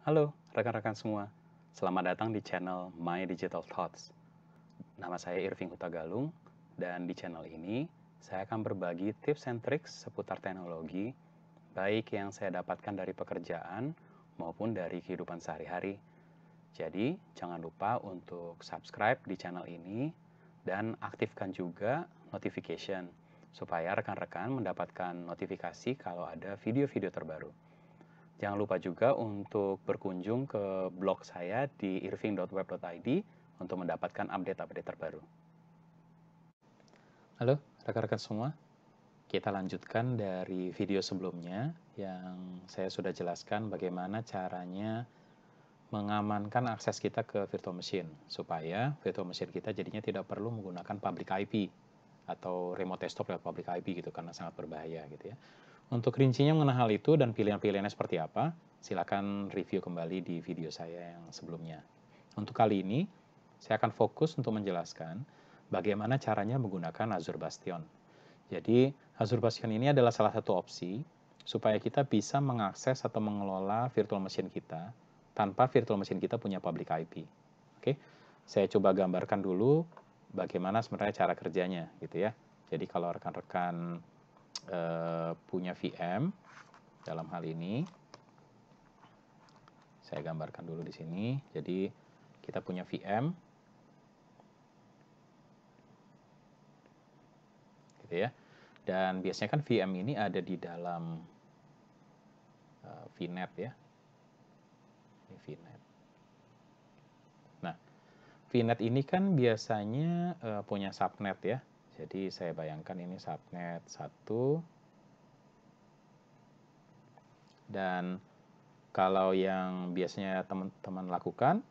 Halo rekan-rekan semua, selamat datang di channel My Digital Thoughts. Nama saya Irving Hutagalung, dan di channel ini saya akan berbagi tips and tricks seputar teknologi, baik yang saya dapatkan dari pekerjaan maupun dari kehidupan sehari-hari. Jadi, jangan lupa untuk subscribe di channel ini dan aktifkan juga notification supaya rekan-rekan mendapatkan notifikasi kalau ada video-video terbaru. Jangan lupa juga untuk berkunjung ke blog saya di irving.web.id untuk mendapatkan update-update terbaru. Halo rekan-rekan semua, kita lanjutkan dari video sebelumnya yang saya sudah jelaskan bagaimana caranya mengamankan akses kita ke virtual machine supaya virtual machine kita jadinya tidak perlu menggunakan public IP atau remote desktop lewat public IP gitu, karena sangat berbahaya gitu ya. Untuk rincinya mengenai hal itu dan pilihan-pilihannya seperti apa, silakan review kembali di video saya yang sebelumnya. Untuk kali ini, saya akan fokus untuk menjelaskan bagaimana caranya menggunakan Azure Bastion. Jadi, Azure Bastion ini adalah salah satu opsi supaya kita bisa mengakses atau mengelola virtual machine kita tanpa virtual machine kita punya public IP. Oke, saya coba gambarkan dulu bagaimana sebenarnya cara kerjanya gitu ya. Jadi kalau rekan-rekan punya VM dalam hal ini, saya gambarkan dulu di sini. Jadi kita punya VM, gitu ya. Dan biasanya kan VM ini ada di dalam VNet ya. Ini VNet. Nah, VNet ini kan biasanya punya subnet ya. Jadi saya bayangkan ini subnet 1. Dan kalau yang biasanya teman-teman lakukan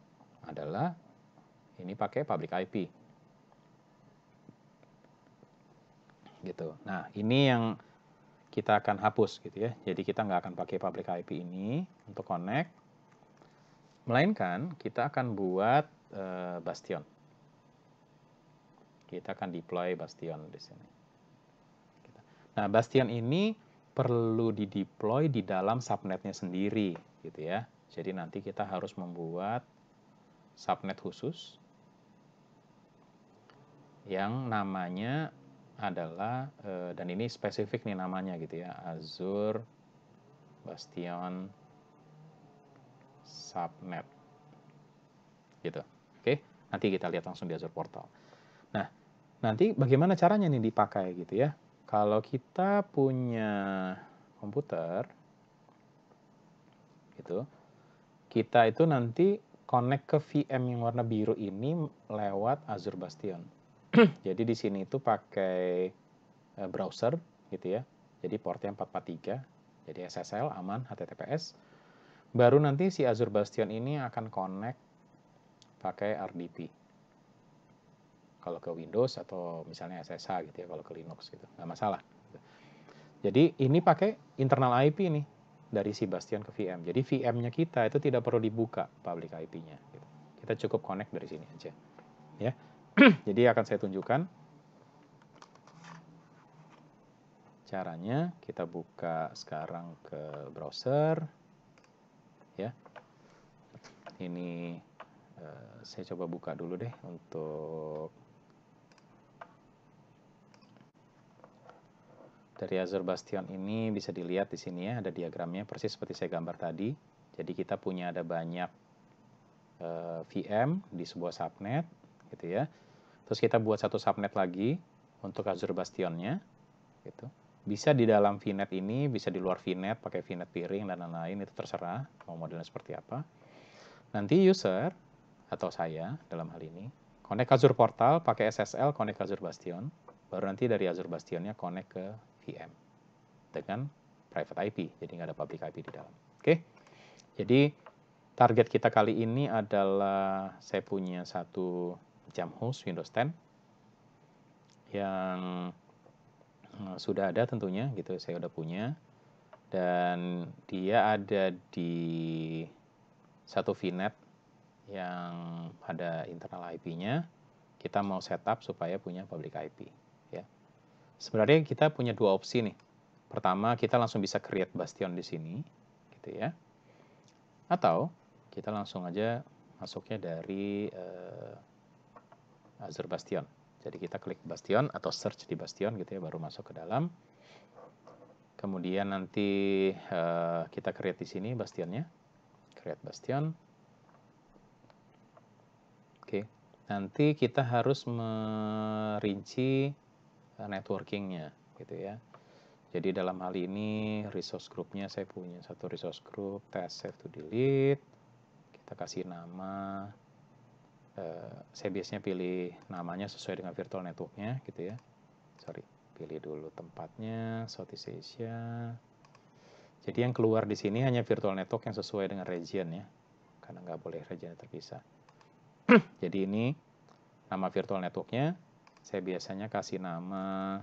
adalah ini pakai public IP. Gitu. Nah, ini yang kita akan hapus gitu ya. Jadi kita nggak akan pakai public IP ini untuk connect. Melainkan kita akan buat Bastion. Kita akan deploy Bastion di sini. Nah, Bastion ini perlu dideploy di dalam subnetnya sendiri, gitu ya. Jadi nanti kita harus membuat subnet khusus yang namanya adalah, dan ini spesifik nih namanya gitu ya, Azure Bastion Subnet. Gitu. Oke, nanti kita lihat langsung di Azure Portal. Nah, nanti bagaimana caranya nih dipakai gitu ya. Kalau kita punya komputer gitu, kita itu nanti connect ke VM yang warna biru ini lewat Azure Bastion. Jadi di sini itu pakai browser gitu ya. Jadi portnya 443. Jadi SSL aman HTTPS. Baru nanti si Azure Bastion ini akan connect pakai RDP. Kalau ke Windows atau misalnya SSH gitu ya, kalau ke Linux gitu, nggak masalah. Jadi ini pakai internal IP nih dari si Bastion ke VM. Jadi VM-nya kita itu tidak perlu dibuka public IP-nya. Gitu. Kita cukup connect dari sini aja. Ya, jadi akan saya tunjukkan caranya. Kita buka sekarang ke browser. Ya, ini saya coba buka dulu deh untuk dari Azure Bastion ini. Bisa dilihat di sini ya, ada diagramnya persis seperti saya gambar tadi. Jadi kita punya ada banyak VM di sebuah subnet gitu ya. Terus kita buat satu subnet lagi untuk Azure Bastionnya gitu. Bisa di dalam VNet ini, bisa di luar VNet pakai VNet peering dan lain-lain, itu terserah mau modelnya seperti apa. Nanti user atau saya dalam hal ini connect Azure Portal pakai SSL, connect Azure Bastion, baru nanti dari Azure Bastionnya connect ke VM dengan private IP, jadi nggak ada public IP di dalam. Oke, jadi target kita kali ini adalah saya punya satu jam host Windows 10 yang sudah ada tentunya gitu, saya udah punya, dan dia ada di satu VNet yang ada internal IP-nya. Kita mau setup supaya punya public IP ya. Sebenarnya kita punya dua opsi nih. Pertama, kita langsung bisa create Bastion di sini gitu ya. Atau kita langsung aja masuknya dari Azure Bastion. Jadi kita klik Bastion atau search di Bastion gitu ya, baru masuk ke dalam. Kemudian nanti kita create di sini Bastionnya, create Bastion. Oke, nanti kita harus merinci networkingnya gitu ya. Jadi dalam hal ini resource groupnya saya punya satu resource group test save to delete. Kita kasih nama, saya biasanya pilih namanya sesuai dengan virtual networknya gitu ya. Pilih dulu tempatnya, Southeast Asia. Jadi yang keluar di sini hanya virtual network yang sesuai dengan region ya, karena nggak boleh region terpisah. Jadi ini nama virtual networknya, saya biasanya kasih nama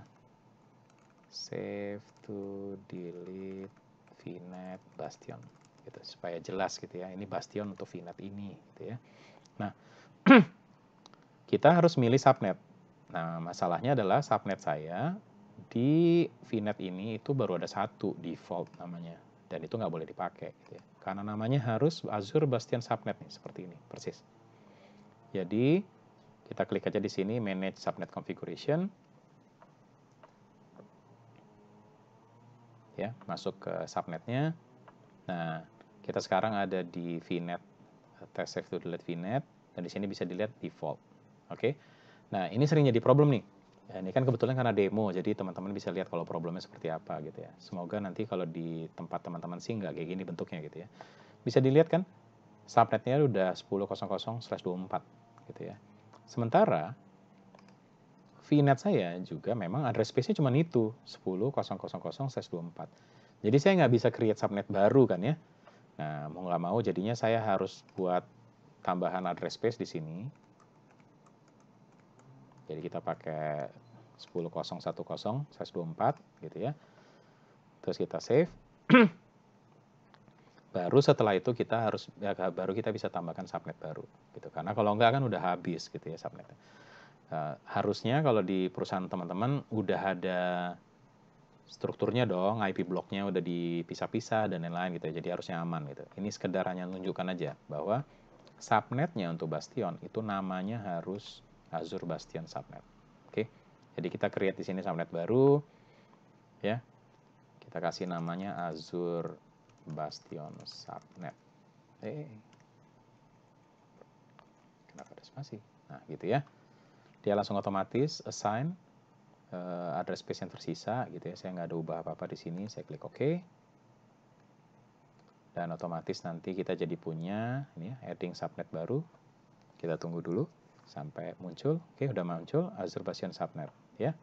save to delete VNet Bastion, gitu, supaya jelas gitu ya, ini Bastion untuk VNet ini gitu ya. Nah, kita harus milih subnet. Nah, masalahnya adalah subnet saya di VNet ini itu baru ada satu default namanya, dan itu nggak boleh dipakai gitu ya. Karena namanya harus Azure Bastion Subnet nih, seperti ini persis. Jadi kita klik aja di sini Manage Subnet Configuration, ya, masuk ke subnetnya. Nah, kita sekarang ada di VNet test save to delete VNet, dan di sini bisa dilihat default. Oke. Nah, ini sering jadi problem nih. Ya, ini kan kebetulan karena demo, jadi teman-teman bisa lihat kalau problemnya seperti apa gitu ya. Semoga nanti kalau di tempat teman-teman sih nggak kayak gini bentuknya gitu ya. Bisa dilihat kan, subnetnya udah 10.00/24 gitu ya. Sementara VNet saya juga memang address space-nya cuma itu, 10.000/24. Jadi saya nggak bisa create subnet baru kan ya. Nah, mau nggak mau jadinya saya harus buat tambahan address space di sini. Jadi kita pakai 10.010/24 gitu ya. Terus kita save. Baru setelah itu baru kita bisa tambahkan subnet baru gitu. Karena kalau nggak kan udah habis gitu ya subnetnya. Harusnya kalau di perusahaan teman-teman udah ada strukturnya dong, IP blocknya udah dipisah-pisah dan lain-lain gitu ya, jadi harusnya aman gitu. Ini sekedar hanya menunjukkan aja bahwa subnetnya untuk Bastion itu namanya harus Azure Bastion Subnet. Oke, jadi kita create di sini subnet baru, ya. Kita kasih namanya Azure Bastion Subnet. Kenapa ada spasi? Nah, gitu ya. Dia langsung otomatis assign address space yang tersisa gitu ya. Saya nggak ada ubah apa-apa di sini. Saya klik OK. Dan otomatis nanti kita jadi punya ini ya, adding subnet baru. Kita tunggu dulu sampai muncul. Oke, udah muncul Azure Bastion Subnet ya.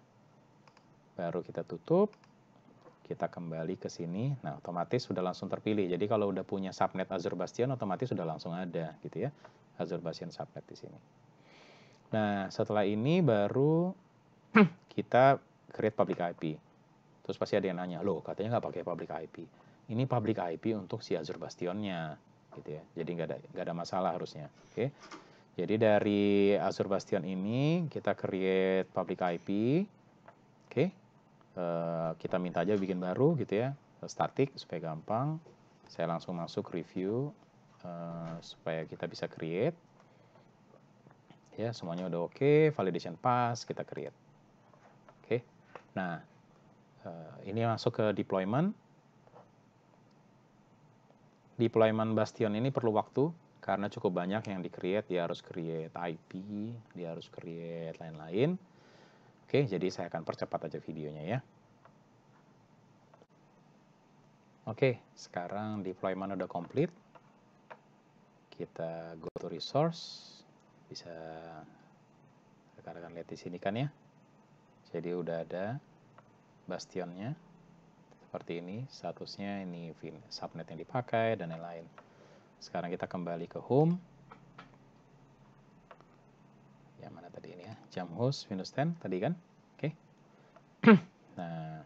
Baru kita tutup. Kita kembali ke sini. Nah, otomatis sudah langsung terpilih. Jadi kalau udah punya subnet Azure Bastion otomatis sudah langsung ada gitu ya. Azure Bastion Subnet di sini. Nah, setelah ini baru kita create public IP. Terus pasti ada yang nanya, loh katanya nggak pakai public IP. Ini public IP untuk si Azure Bastionnya, gitu ya. Jadi nggak ada masalah harusnya. Oke. Jadi dari Azure Bastion ini kita create public IP. Oke. Kita minta aja bikin baru, gitu ya. Static supaya gampang. Saya langsung masuk review supaya kita bisa create. Ya, semuanya udah oke. Validation pass, kita create. Oke. Nah, ini masuk ke deployment. Deployment Bastion ini perlu waktu karena cukup banyak yang di-create. Dia harus create IP, dia harus create lain-lain. Oke, jadi saya akan percepat aja videonya ya. Oke, sekarang deployment udah complete. Kita go to resource. Bisa rekan-rekan lihat di sini kan ya. Jadi udah ada Bastionnya. Seperti ini, statusnya ini subnet yang dipakai dan lain-lain. Sekarang kita kembali ke home. Yang mana tadi ini ya? Jam host Windows 10 tadi kan? Oke. Nah,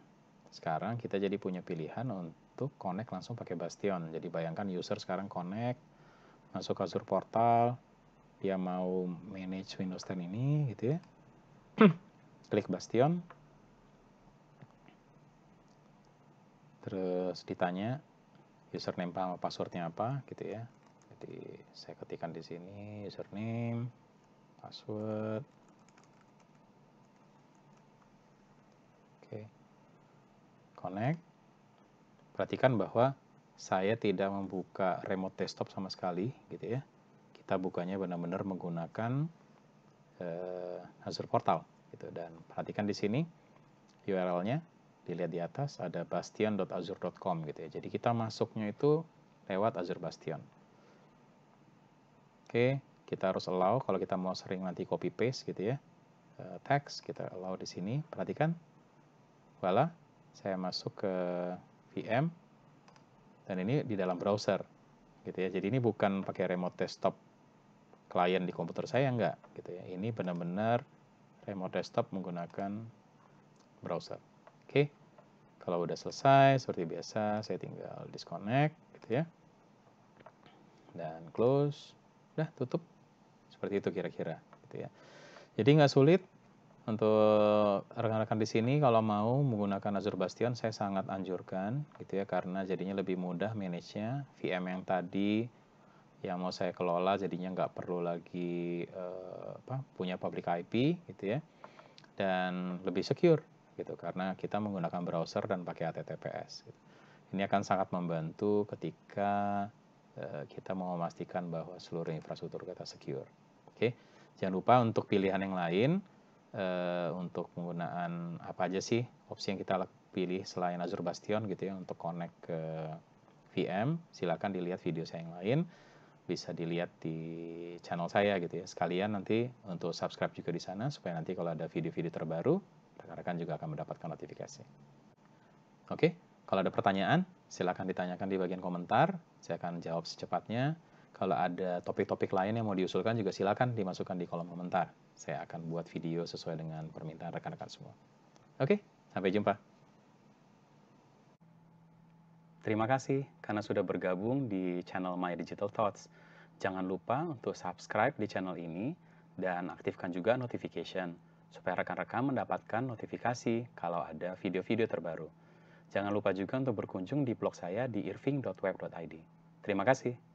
sekarang kita jadi punya pilihan untuk connect langsung pakai Bastion. Jadi bayangkan user sekarang connect, masuk ke Azure Portal, dia mau manage Windows 10 ini gitu ya. Klik Bastion. Terus ditanya username sama passwordnya apa gitu ya. seperti saya ketikkan di sini, username, password. Oke. Connect. Perhatikan bahwa saya tidak membuka remote desktop sama sekali, gitu ya. Kita bukanya benar-benar menggunakan Azure Portal, gitu. Dan perhatikan di sini URL-nya, dilihat di atas ada bastion.azure.com, gitu ya. Jadi kita masuknya itu lewat Azure Bastion. Oke, kita harus allow kalau kita mau sering nanti copy paste, gitu ya. Text kita allow di sini. Perhatikan, voila, saya masuk ke VM. Dan ini di dalam browser, gitu ya. Jadi ini bukan pakai remote desktop klien di komputer saya, enggak, gitu ya. Ini benar-benar remote desktop menggunakan browser. Oke, kalau udah selesai, seperti biasa, saya tinggal disconnect, gitu ya. Dan close, udah tutup. Seperti itu kira-kira, gitu ya. Jadi nggak sulit. Untuk rekan-rekan di sini kalau mau menggunakan Azure Bastion, saya sangat anjurkan, gitu ya, karena jadinya lebih mudah manage-nya. VM yang tadi yang mau saya kelola jadinya nggak perlu lagi punya public IP, gitu ya, dan lebih secure, gitu, karena kita menggunakan browser dan pakai HTTPS. Gitu. Ini akan sangat membantu ketika kita mau memastikan bahwa seluruh infrastruktur kita secure. Oke, jangan lupa untuk pilihan yang lain. Untuk penggunaan apa aja sih opsi yang kita pilih selain Azure Bastion, gitu ya, untuk connect ke VM, silakan dilihat video saya yang lain, bisa dilihat di channel saya, gitu ya. Sekalian nanti untuk subscribe juga di sana supaya nanti kalau ada video-video terbaru rekan-rekan juga akan mendapatkan notifikasi. Oke, kalau ada pertanyaan silakan ditanyakan di bagian komentar, saya akan jawab secepatnya. Kalau ada topik-topik lain yang mau diusulkan juga silakan dimasukkan di kolom komentar. Saya akan buat video sesuai dengan permintaan rekan-rekan semua. Oke, sampai jumpa. Terima kasih karena sudah bergabung di channel My Digital Thoughts. Jangan lupa untuk subscribe di channel ini dan aktifkan juga notification supaya rekan-rekan mendapatkan notifikasi kalau ada video-video terbaru. Jangan lupa juga untuk berkunjung di blog saya di irving.web.id. Terima kasih.